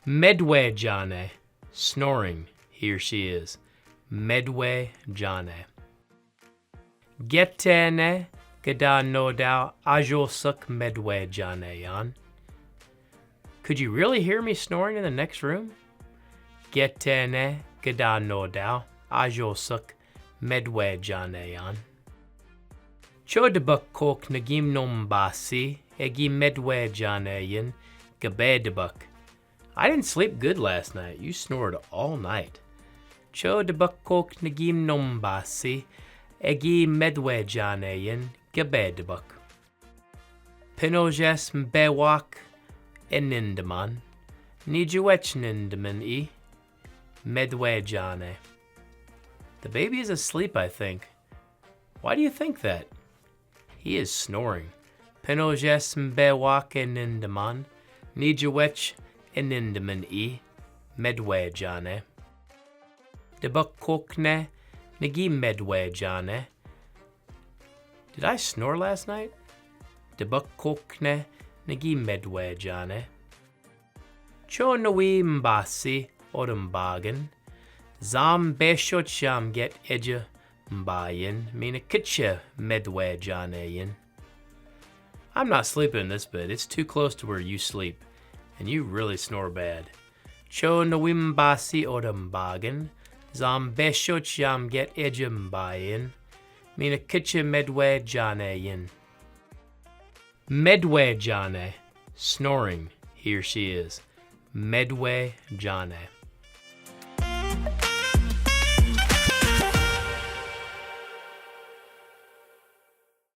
Mdwejane, snoring, he or she is. Mdwejane. Getene gada no dao ajosuk Mdwejane yan. Could you really hear me snoring in the next room? Getene gada no dao ajosuk Mdwejane yan. Chodabuk kok nagim nombasi egi Mdwejane yin gabedabuk. I didn't sleep good last night. You snored all night. Chodabuk kok nagim nombasi egi Mdwejane yin gabedabuk. Pinojes mbewak enindaman. Mdwejane e. Mdwejane. The baby is asleep, I think. Why do you think that? He is snoring. Pinojes mbewak enindaman. Mdwejane e. Mdwejane. Debuk kokne nagi Mdwejane. Did I snore last night? Debuk kokne nagi Mdwejane. Cho nawi mbasi odumbagan. Zam beshot sham get edja mbayin. Mina kitcha Mdwejane yin. I'm not sleeping in this bed. It's too close to where you sleep. And you really snore bad. Cho nawi mbasi odumbagan. Zam beshot sham get edja mbayin. Mina kitcha Mdwejane yin. Mdwejane, snoring, he or she is. Mdwejane.